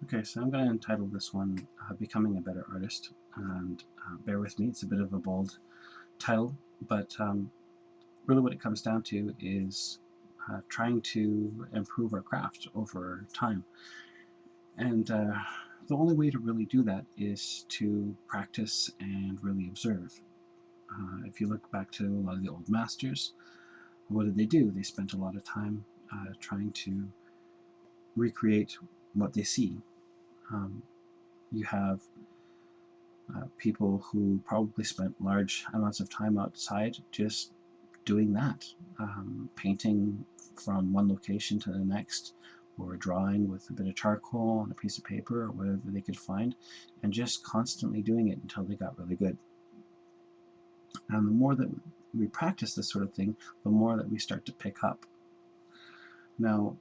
Okay, so I'm going to entitle this one Becoming a Better Artist, and bear with me, it's a bit of a bold title, but really what it comes down to is trying to improve our craft over time. And the only way to really do that is to practice and really observe. If you look back to a lot of the old masters, what did they do? They spent a lot of time trying to recreate what they see. Um, you have people who probably spent large amounts of time outside just doing that, painting from one location to the next, or drawing with a bit of charcoal on a piece of paper or whatever they could find, and just constantly doing it until they got really good. And the more that we practice this sort of thing, the more that we start to pick up. Now,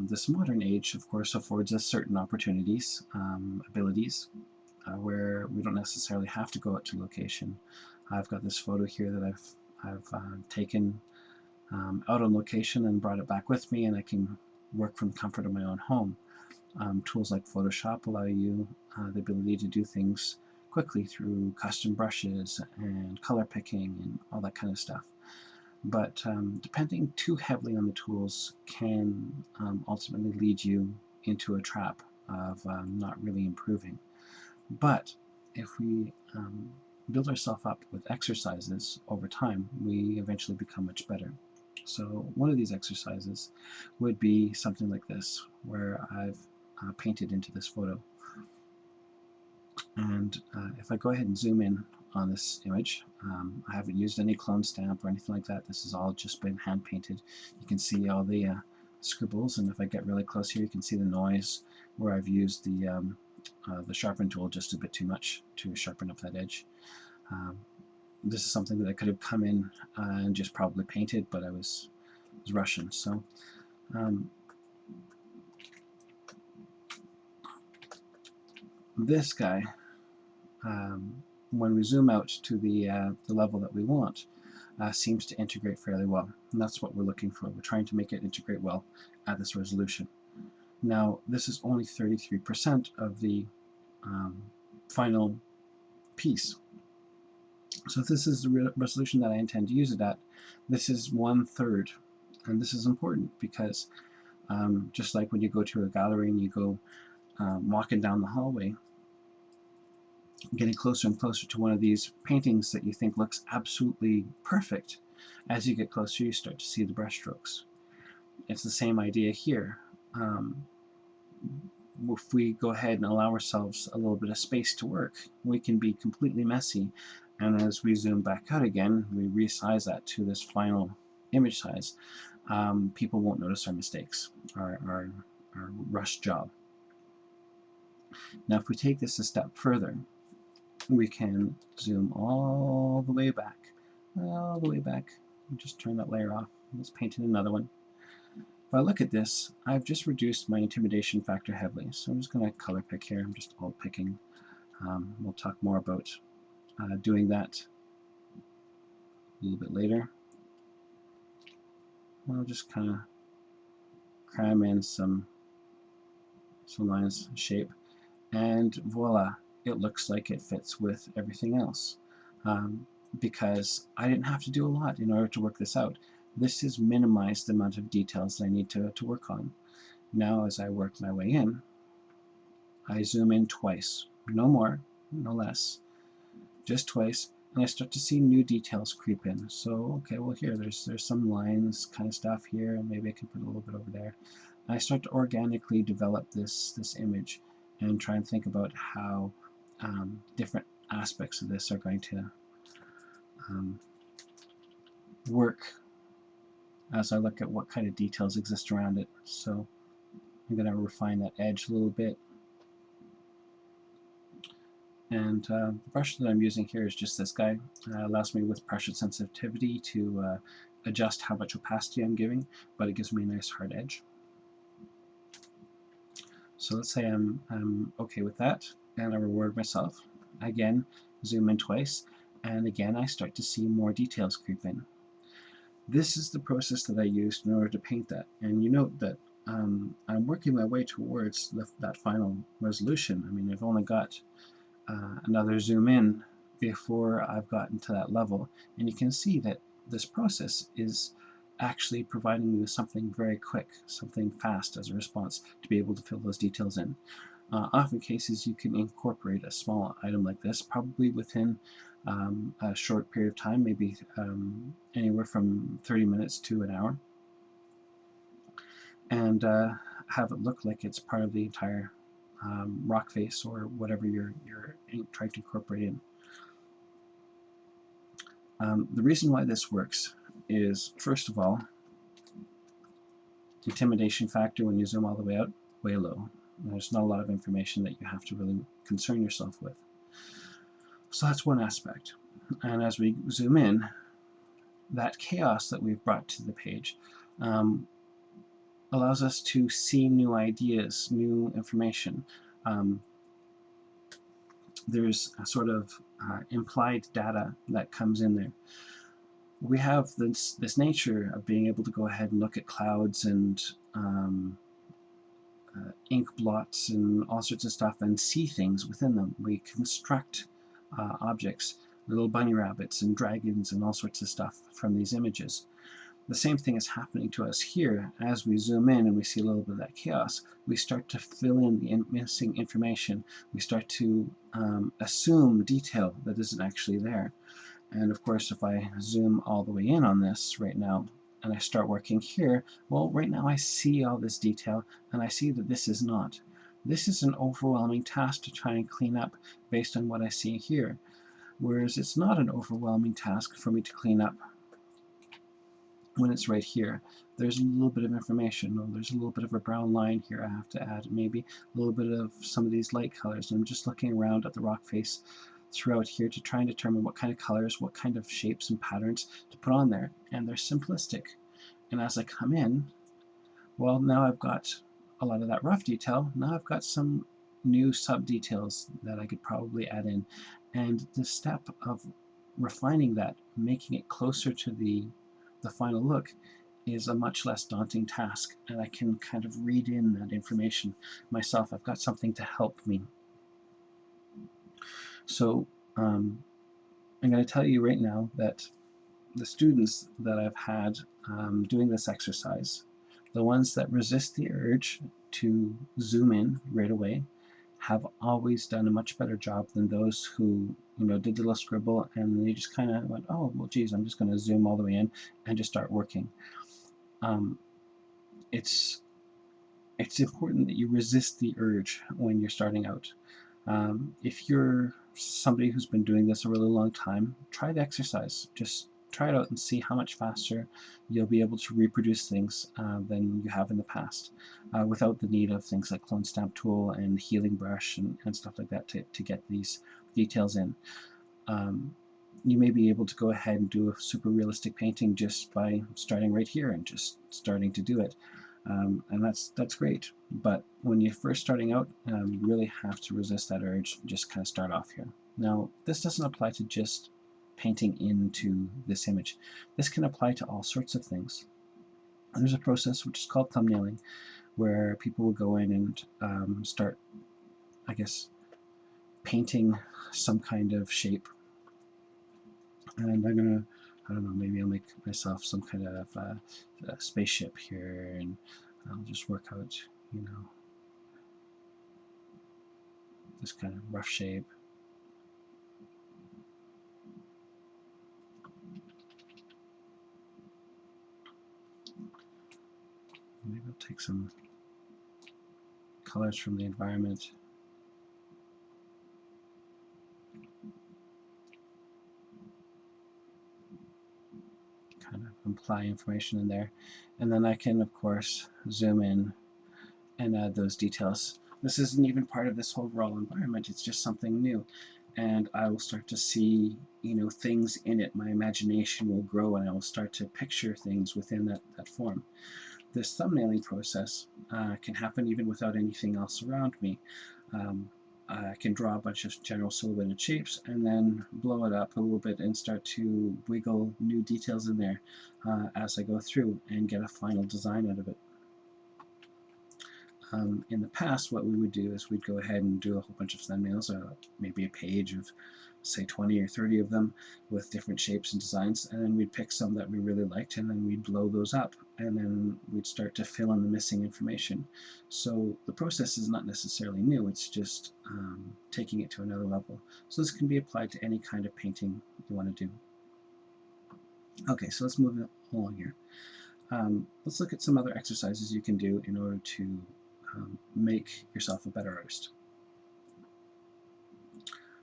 this modern age, of course, affords us certain opportunities, abilities, where we don't necessarily have to go out to location. I've got this photo here that I've taken out on location and brought it back with me, and I can work from the comfort of my own home. Tools like Photoshop allow you the ability to do things quickly through custom brushes and color picking and all that kind of stuff. But depending too heavily on the tools can ultimately lead you into a trap of not really improving. But if we build ourselves up with exercises over time, we eventually become much better. So one of these exercises would be something like this, where I've painted into this photo. And if I go ahead and zoom in on this image, I haven't used any clone stamp or anything like that. This has all just been hand painted. You can see all the scribbles, and if I get really close here, you can see the noise where I've used the sharpen tool just a bit too much to sharpen up that edge. This is something that I could have come in and just probably painted, but I was rushing. So this guy, when we zoom out to the level that we want, seems to integrate fairly well. And that's what we're looking for. We're trying to make it integrate well at this resolution. Now, this is only 33% of the final piece. So if this is the resolution that I intend to use it at, this is 1/3. And this is important because just like when you go to a gallery and you go walking down the hallway, getting closer and closer to one of these paintings that you think looks absolutely perfect, as you get closer you start to see the brush strokes. It's the same idea here. If we go ahead and allow ourselves a little bit of space to work, we can be completely messy, and as we zoom back out again, we resize that to this final image size. People won't notice our mistakes, our rushed job. Now if we take this a step further, we can zoom all the way back, just turn that layer off. Let's paint in another one. If I look at this, I've just reduced my intimidation factor heavily, so I'm just going to color pick here. I'm just alt picking. We'll talk more about doing that a little bit later. I'll just kind of cram in some lines and shape, and voila, it looks like it fits with everything else. Because I didn't have to do a lot in order to work this out. This has minimized the amount of details that I need to work on. Now as I work my way in, I zoom in twice, no more, no less, just twice, and I start to see new details creep in. So okay, well here there's some lines kind of stuff here, and maybe I can put a little bit over there. And I start to organically develop this image and try and think about how different aspects of this are going to work as I look at what kind of details exist around it. So I'm going to refine that edge a little bit. And the brush that I'm using here is just this guy. Allows me with pressure sensitivity to adjust how much opacity I'm giving, but it gives me a nice hard edge. So let's say I'm okay with that, and I reward myself. Again, zoom in twice, and again I start to see more details creep in. This is the process that I used in order to paint that, and you note that I'm working my way towards that final resolution. I mean, I've only got another zoom in before I've gotten to that level, and you can see that this process is actually providing me with something very quick, something fast as a response to be able to fill those details in. Often cases you can incorporate a small item like this, probably within a short period of time, maybe anywhere from 30 minutes to an hour, and have it look like it's part of the entire rock face or whatever you're trying to incorporate in. The reason why this works is, first of all, intimidation factor when you zoom all the way out, way low. There's not a lot of information that you have to really concern yourself with. So that's one aspect. And as we zoom in, that chaos that we've brought to the page allows us to see new ideas, new information. There's a sort of implied data that comes in there. We have this nature of being able to go ahead and look at clouds and ink blots and all sorts of stuff and see things within them. We construct objects, little bunny rabbits and dragons and all sorts of stuff from these images. The same thing is happening to us here. As we zoom in and we see a little bit of that chaos, we start to fill in the missing information. We start to assume detail that isn't actually there. And of course, if I zoom all the way in on this right now, and I start working here, well, right now I see all this detail, and I see that this is not. This is an overwhelming task to try and clean up based on what I see here, whereas it's not an overwhelming task for me to clean up when it's right here. There's a little bit of information, or there's a little bit of a brown line here I have to add, maybe a little bit of some of these light colors, and I'm just looking around at the rock face throughout here to try and determine what kind of colors, what kind of shapes and patterns to put on there, and they're simplistic. And as I come in, well, now I've got a lot of that rough detail. Now I've got some new sub details that I could probably add in, and the step of refining that, making it closer to the final look, is a much less daunting task, and I can kind of read in that information myself. I've got something to help me. So I'm going to tell you right now that the students that I've had doing this exercise, the ones that resist the urge to zoom in right away, have always done a much better job than those who, did the little scribble and they just kind of went, oh, well, geez, I'm just going to zoom all the way in and just start working. It's important that you resist the urge when you're starting out. If you're somebody who's been doing this a really long time, try the exercise. Just try it out and see how much faster you'll be able to reproduce things than you have in the past, without the need of things like clone stamp tool and healing brush and stuff like that to get these details in. You may be able to go ahead and do a super realistic painting just by starting right here and just starting to do it. And that's great. But when you're first starting out, you really have to resist that urge. Just kind of start off here. Now, this doesn't apply to just painting into this image. This can apply to all sorts of things. And there's a process which is called thumbnailing, where people will go in and start, I guess, painting some kind of shape. And I'm gonna, I don't know, maybe I'll make myself some kind of a spaceship here, and I'll just work out, this kind of rough shape. Maybe I'll take some colors from the environment. Kind of imply information in there. And then I can, of course, zoom in and add those details. This isn't even part of this whole raw environment, it's just something new. And I will start to see, things in it. My imagination will grow and I will start to picture things within that form. This thumbnailing process can happen even without anything else around me. I can draw a bunch of general silhouetted shapes and then blow it up a little bit and start to wiggle new details in there as I go through and get a final design out of it. In the past, what we would do is we'd go ahead and do a whole bunch of thumbnails, maybe a page of, say, 20 or 30 of them with different shapes and designs, and then we'd pick some that we really liked, and then we'd blow those up, and then we'd start to fill in the missing information. So the process is not necessarily new, it's just taking it to another level. So this can be applied to any kind of painting you want to do. Okay, so let's move along here. Let's look at some other exercises you can do in order to make yourself a better artist.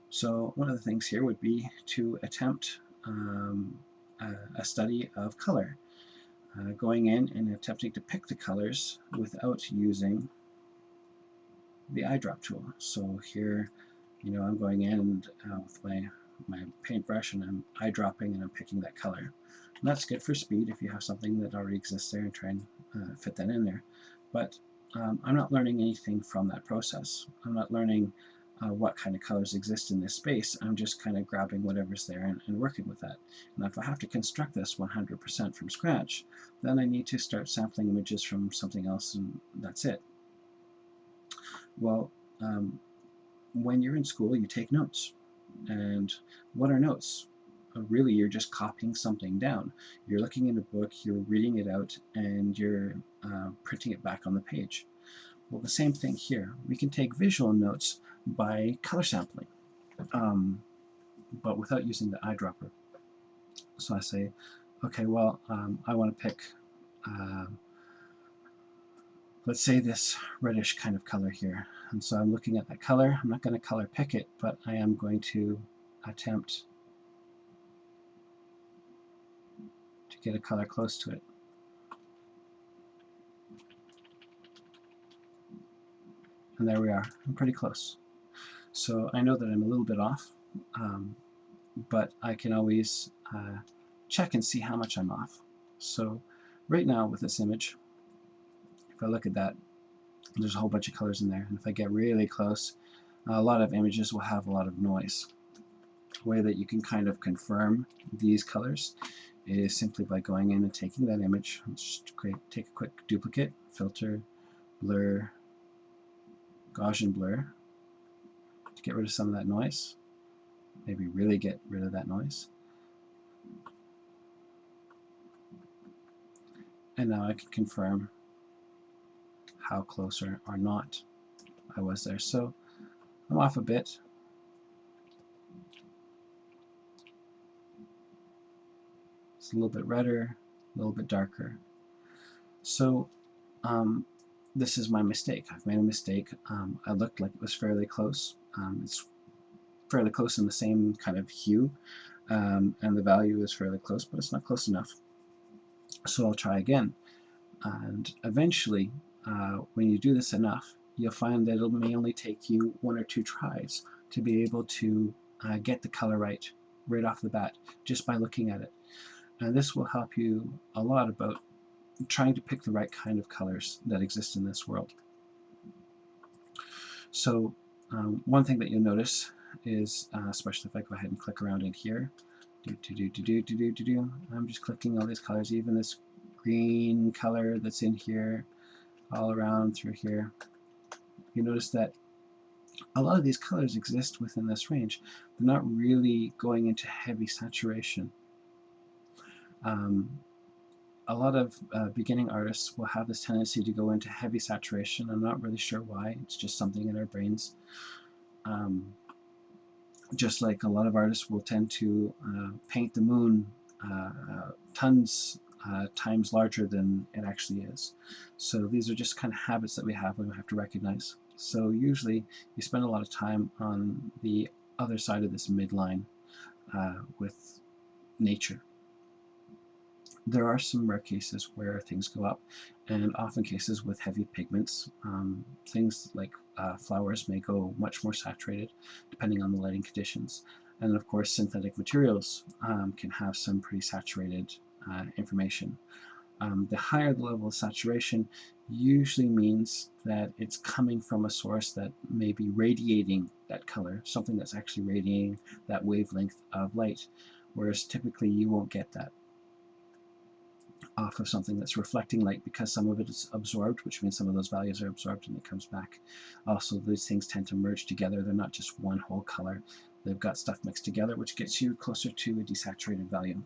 So one of the things here would be to attempt a study of color, going in and attempting to pick the colors without using the eyedrop tool. So here, I'm going in and, with my paintbrush, and I'm eyedropping and I'm picking that color. And that's good for speed if you have something that already exists there and try and fit that in there. But I'm not learning anything from that process. I'm not learning what kind of colors exist in this space. I'm just kind of grabbing whatever's there and working with that. And if I have to construct this 100% from scratch, then I need to start sampling images from something else, and that's it. Well, when you're in school, you take notes. And what are notes? Really, you're just copying something down. You're looking in a book, you're reading it out, and you're printing it back on the page. Well, the same thing here. We can take visual notes by color sampling, but without using the eyedropper. So I say, okay, well, I want to pick, let's say, this reddish kind of color here. And so I'm looking at that color. I'm not going to color pick it, but I am going to attempt to get a color close to it. And there we are. I'm pretty close. So I know that I'm a little bit off, but I can always check and see how much I'm off. So right now with this image, if I look at that, there's a whole bunch of colors in there. And if I get really close, a lot of images will have a lot of noise. The way that you can kind of confirm these colors is simply by going in and taking that image. Let's just take a quick duplicate, filter, blur, Gaussian blur, to get rid of some of that noise. Maybe really get rid of that noise. And now I can confirm how close or not I was there. So I'm off a bit. It's a little bit redder, a little bit darker. So this is my mistake. I've made a mistake. I looked like it was fairly close. It's fairly close in the same kind of hue, and the value is fairly close, but it's not close enough. So I'll try again. And eventually, when you do this enough, you'll find that it may only take you 1 or 2 tries to be able to get the color right off the bat, just by looking at it. And this will help you a lot about trying to pick the right kind of colors that exist in this world. So one thing that you'll notice is, especially if I go ahead and click around in here, I'm just clicking all these colors, even this green color that's in here, all around through here. You notice that a lot of these colors exist within this range. They're not really going into heavy saturation. A lot of beginning artists will have this tendency to go into heavy saturation. I'm not really sure why. It's just something in our brains. Just like a lot of artists will tend to paint the moon tons times larger than it actually is. So these are just kind of habits that we have to recognize. So usually you spend a lot of time on the other side of this midline with nature. There are some rare cases where things go up, and often cases with heavy pigments. Things like flowers may go much more saturated depending on the lighting conditions. And of course, synthetic materials can have some pretty saturated information. The higher the level of saturation usually means that it's coming from a source that may be radiating that color, something that's actually radiating that wavelength of light, whereas typically you won't get that. off of something that's reflecting light, because some of it is absorbed, which means some of those values are absorbed and it comes back. Also, these things tend to merge together. They're not just one whole color. They've got stuff mixed together, which gets you closer to a desaturated value.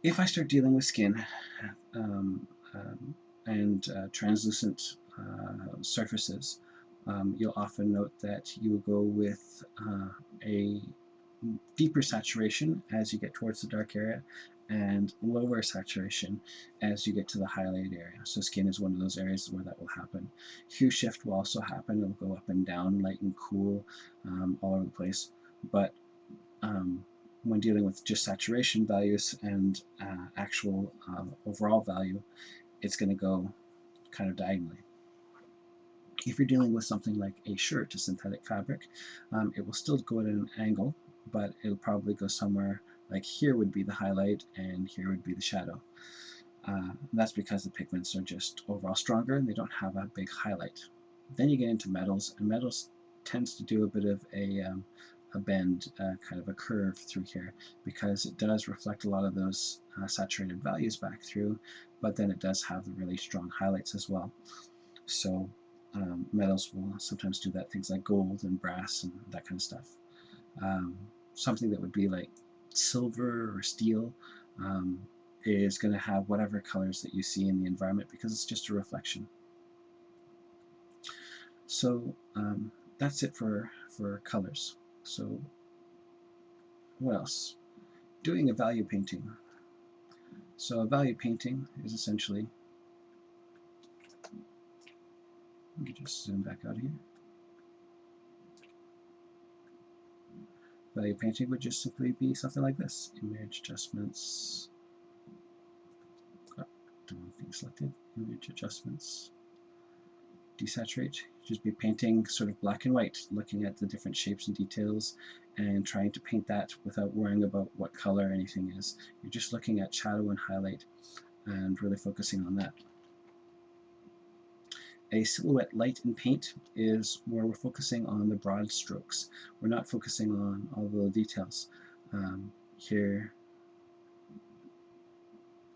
If I start dealing with skin and translucent surfaces, you'll often note that you will go with a deeper saturation as you get towards the dark area, and lower saturation as you get to the highlight area. So skin is one of those areas where that will happen. Hue shift will also happen. It'll go up and down, light and cool, all over the place. But when dealing with just saturation values and actual overall value, it's going to go kind of diagonally. If you're dealing with something like a shirt, a synthetic fabric, it will still go at an angle, but it'll probably go somewhere like here would be the highlight and here would be the shadow. That's because the pigments are just overall stronger and they don't have a big highlight. Then you get into metals, and metals tends to do a bit of a bend, kind of a curve through here, because it does reflect a lot of those saturated values back through, but then it does have the really strong highlights as well. So metals will sometimes do that, things like gold and brass and that kind of stuff. Something that would be like silver or steel is going to have whatever colors that you see in the environment, because it's just a reflection. So that's it for colors. So what else? Doing a value painting. So a value painting is essentially, let me just zoom back out here. Value painting would just simply be something like this. Image adjustments. The wrong thing selected. Image adjustments. Desaturate. Just be painting sort of black and white, looking at the different shapes and details and trying to paint that without worrying about what color anything is. You're just looking at shadow and highlight and really focusing on that. A silhouette light and paint is where we're focusing on the broad strokes. We're not focusing on all the little details. Here,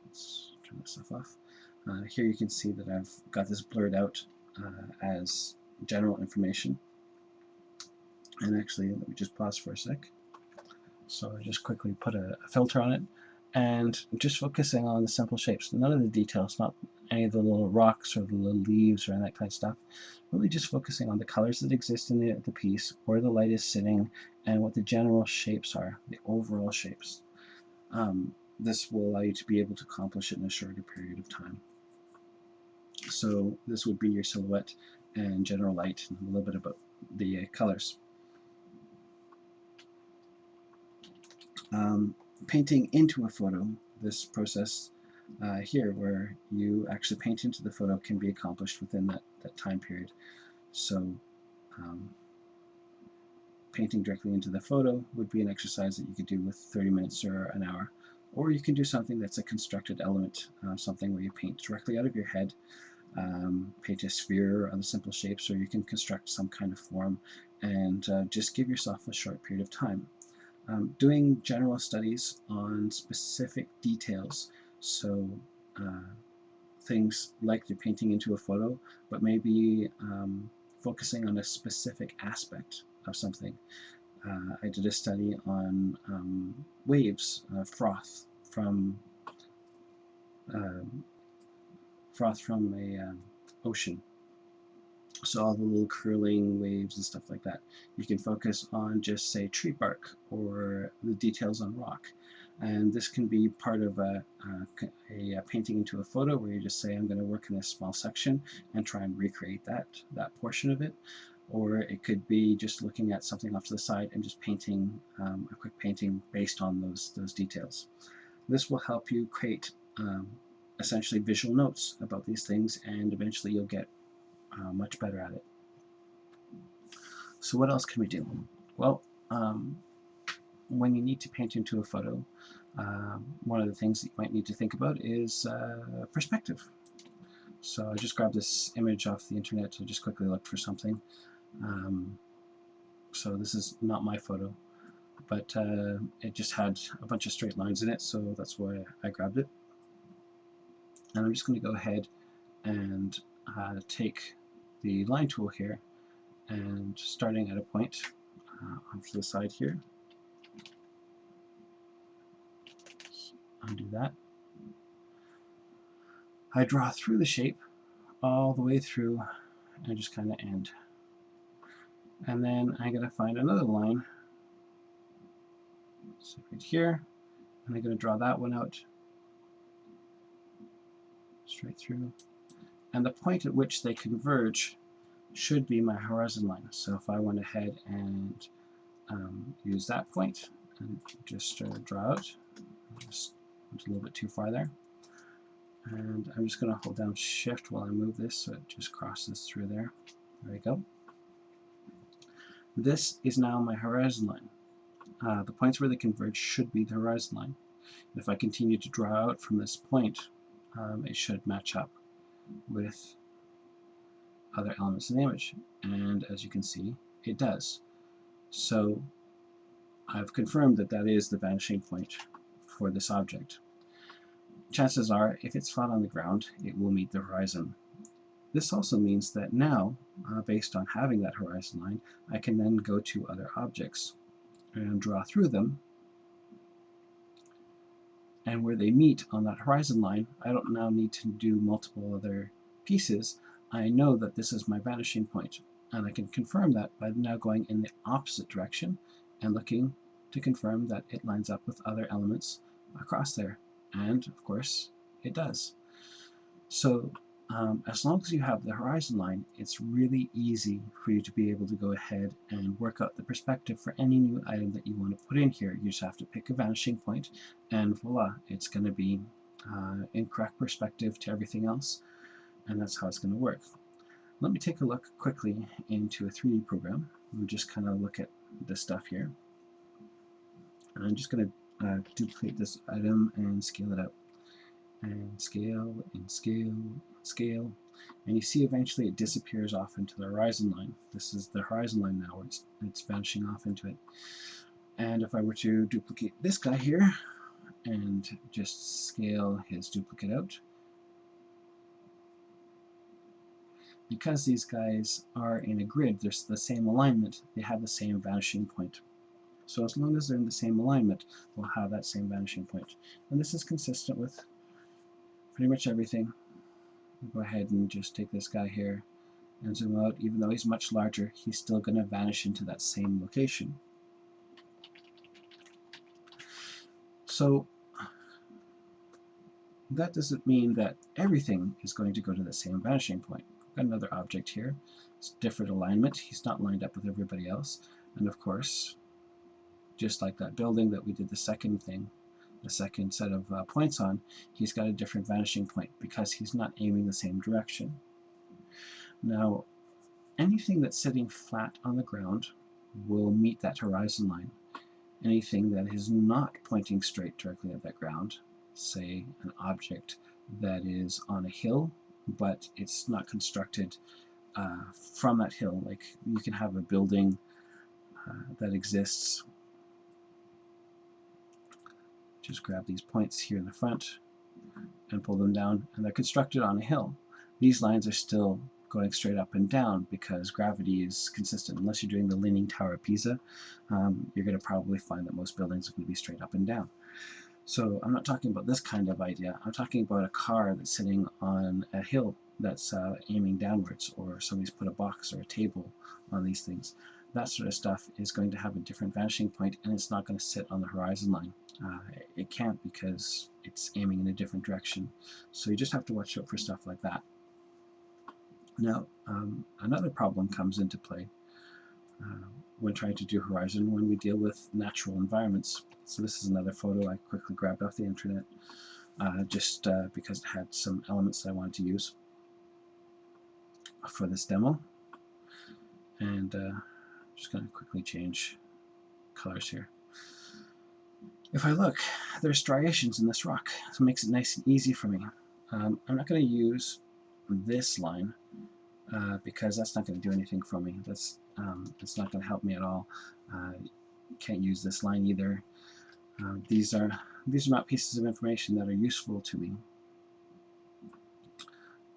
let's turn this stuff off. Here you can see that I've got this blurred out as general information. And actually, let me just pause for a sec. So I just quickly put a filter on it, and just focusing on the simple shapes. None of the details, not any of the little rocks or the little leaves or any that kind of stuff. Really just focusing on the colors that exist in the piece, where the light is sitting, and what the general shapes are, the overall shapes. This will allow you to be able to accomplish it in a shorter period of time. So this would be your silhouette and general light, and a little bit about the colors. Painting into a photo, this process here where you actually paint into the photo can be accomplished within that time period. So painting directly into the photo would be an exercise that you could do with 30 minutes or an hour. Or you can do something that's a constructed element, something where you paint directly out of your head, paint a sphere or other simple shapes, or you can construct some kind of form and just give yourself a short period of time. Doing general studies on specific details, so things like you're painting into a photo, but maybe focusing on a specific aspect of something. I did a study on waves, froth from a ocean. So all the little curling waves and stuff like that. You can focus on just, say, tree bark or the details on rock. And this can be part of a painting into a photo where you just say, I'm going to work in this small section and try and recreate that portion of it. Or it could be just looking at something off to the side and just painting a quick painting based on those details. This will help you create essentially visual notes about these things, and eventually you'll get much better at it. So what else can we do? Well, when you need to paint into a photo, one of the things that you might need to think about is perspective. So I just grabbed this image off the internet to just quickly look for something. So this is not my photo, but it just had a bunch of straight lines in it, so that's why I grabbed it. And I'm just going to go ahead and take the line tool here, and starting at a point onto the side here, undo that. I draw through the shape all the way through and just kind of end. And then I'm going to find another line, so right here, and I'm going to draw that one out straight through. And the point at which they converge should be my horizon line. So if I went ahead and use that point and just draw out, just went a little bit too far there. And I'm just going to hold down Shift while I move this so it just crosses through there. There we go. This is now my horizon line. The points where they converge should be the horizon line. If I continue to draw out from this point, it should match up with other elements in the image. And as you can see, it does. So I've confirmed that that is the vanishing point for this object. Chances are, if it's flat on the ground, it will meet the horizon. This also means that now, based on having that horizon line, I can then go to other objects and draw through them. And where they meet on that horizon line, I don't now need to do multiple other pieces. I know that this is my vanishing point, and I can confirm that by now going in the opposite direction and looking to confirm that it lines up with other elements across there. And of course, it does. So as long as you have the horizon line, it's really easy for you to be able to go ahead and work out the perspective for any new item that you want to put in here. You just have to pick a vanishing point, and voila, it's going to be in correct perspective to everything else, and that's how it's going to work. Let me take a look quickly into a 3D program. We'll just kind of look at this stuff here. And I'm just going to duplicate this item and scale it out. And scale, and scale, and scale. And you see eventually it disappears off into the horizon line. This is the horizon line now, where it's vanishing off into it. And if I were to duplicate this guy here, and just scale his duplicate out, because these guys are in a grid, they're the same alignment, they have the same vanishing point. So as long as they're in the same alignment, they'll have that same vanishing point. And this is consistent with pretty much everything. I'll go ahead and just take this guy here and zoom out. Even though he's much larger, he's still going to vanish into that same location. So that doesn't mean that everything is going to go to the same vanishing point. I've got another object here. It's different alignment. He's not lined up with everybody else. And of course, just like that building that we did the second set of points on, he's got a different vanishing point because he's not aiming the same direction. Now, anything that's sitting flat on the ground will meet that horizon line. Anything that is not pointing straight directly at that ground, say an object that is on a hill, but it's not constructed from that hill. Like you can have a building that exists. Just grab these points here in the front and pull them down, and they're constructed on a hill. These lines are still going straight up and down because gravity is consistent. Unless you're doing the Leaning Tower of Pisa, you're going to probably find that most buildings are going to be straight up and down. So I'm not talking about this kind of idea. I'm talking about a car that's sitting on a hill that's aiming downwards, or somebody's put a box or a table on these things. That sort of stuff is going to have a different vanishing point, and it's not going to sit on the horizon line. It can't because it's aiming in a different direction. So you just have to watch out for stuff like that. Now, another problem comes into play when trying to do horizon when we deal with natural environments. So this is another photo I quickly grabbed off the internet just because it had some elements that I wanted to use for this demo. And just going to quickly change colors here. If I look, there's striations in this rock, so it makes it nice and easy for me. I'm not going to use this line because that's not going to do anything for me. It's not going to help me at all. Can't use this line either. These are not pieces of information that are useful to me.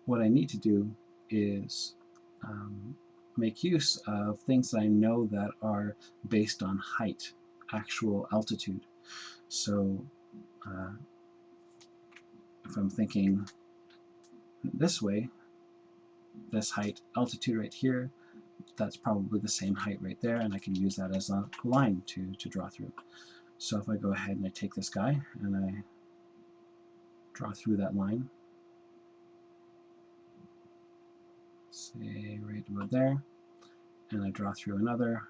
what I need to do is make use of things that I know that are based on height, actual altitude. So if I'm thinking this way, this height, altitude right here, that's probably the same height right there, and I can use that as a line to draw through. So if I go ahead and I take this guy and I draw through that line, say right about there, and I draw through another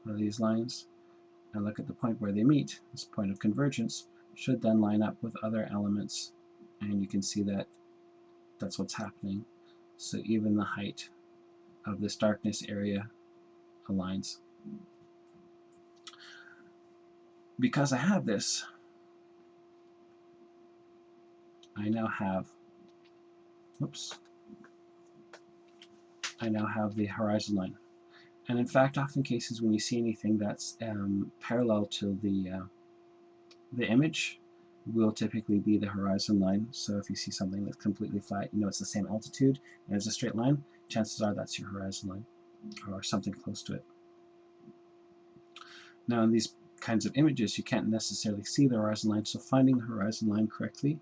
one of these lines, and look at the point where they meet. This point of convergence should then line up with other elements, and you can see that that's what's happening. So even the height of this darkness area aligns. Because I have this, I now have, oops, I now have the horizon line. And in fact, often cases when you see anything that's parallel to the image, will typically be the horizon line. So if you see something that's completely flat, you know it's the same altitude and it's a straight line, chances are that's your horizon line or something close to it. Now in these kinds of images, you can't necessarily see the horizon line, so finding the horizon line correctly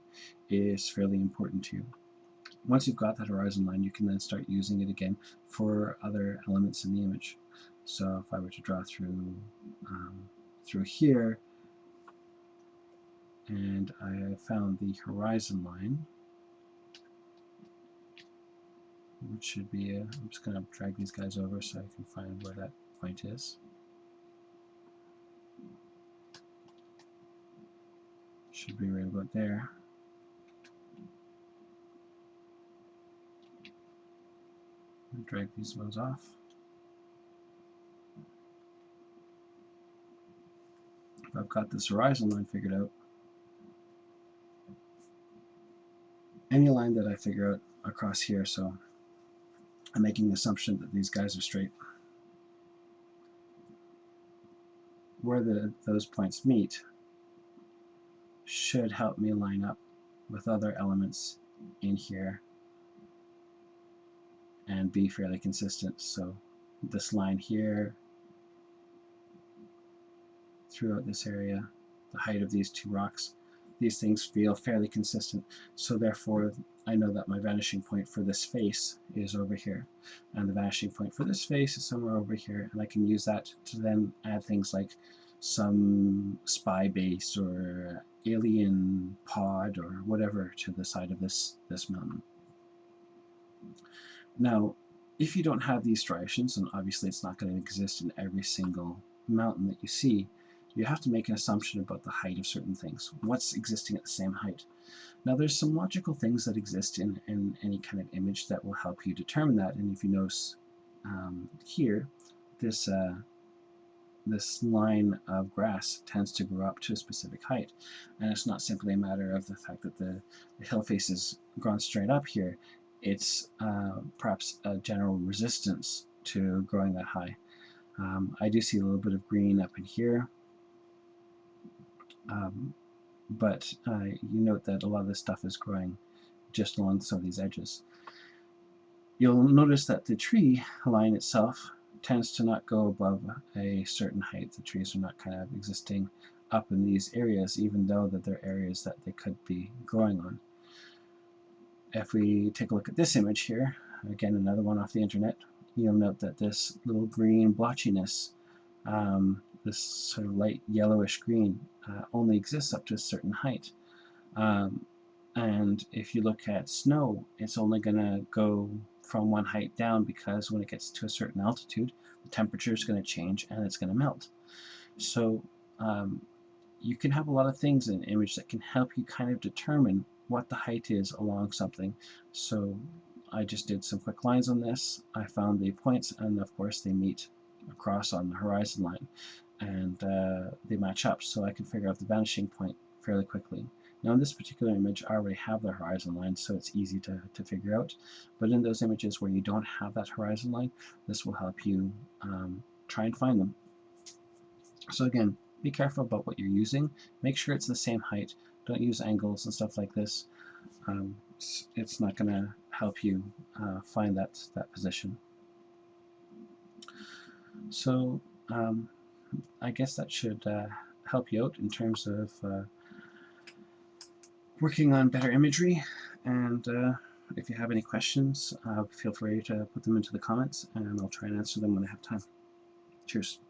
is fairly important to you. Once you've got that horizon line, you can then start using it again for other elements in the image. So if I were to draw through here, and I found the horizon line, which should be, I'm just going to drag these guys over so I can find where that point is. Should be right about there. Drag these ones off. If I've got this horizon line figured out, any line that I figure out across here, so I'm making the assumption that these guys are straight, where those points meet should help me line up with other elements in here and be fairly consistent. So this line here throughout this area, the height of these two rocks, these things feel fairly consistent. So therefore I know that my vanishing point for this face is over here, and the vanishing point for this face is somewhere over here, and I can use that to then add things like some spy base or alien pod or whatever to the side of this mountain. Now, if you don't have these striations, and obviously it's not going to exist in every single mountain that you see, you have to make an assumption about the height of certain things. What's existing at the same height? Now there's some logical things that exist in any kind of image that will help you determine that. And if you notice here, this line of grass tends to grow up to a specific height. And it's not simply a matter of the fact that the hill face is grown straight up here. It's perhaps a general resistance to growing that high. I do see a little bit of green up in here. But you note that a lot of this stuff is growing just along some of these edges. You'll notice that the tree line itself tends to not go above a certain height. The trees are not kind of existing up in these areas, even though that they're areas that they could be growing on. If we take a look at this image here, again another one off the internet, you'll note that this little green blotchiness, this sort of light yellowish green, only exists up to a certain height. And if you look at snow, it's only going to go from one height down, because when it gets to a certain altitude, the temperature is going to change and it's going to melt. So you can have a lot of things in an image that can help you kind of determine what the height is along something. So I just did some quick lines on this. I found the points, and of course they meet across on the horizon line, and they match up, so I can figure out the vanishing point fairly quickly. Now in this particular image, I already have the horizon line, so it's easy to figure out. But in those images where you don't have that horizon line, this will help you try and find them. So again, be careful about what you're using. Make sure it's the same height. Don't use angles and stuff like this. It's not going to help you find that position. So I guess that should help you out in terms of working on better imagery. And if you have any questions, feel free to put them into the comments, and I'll try and answer them when I have time. Cheers.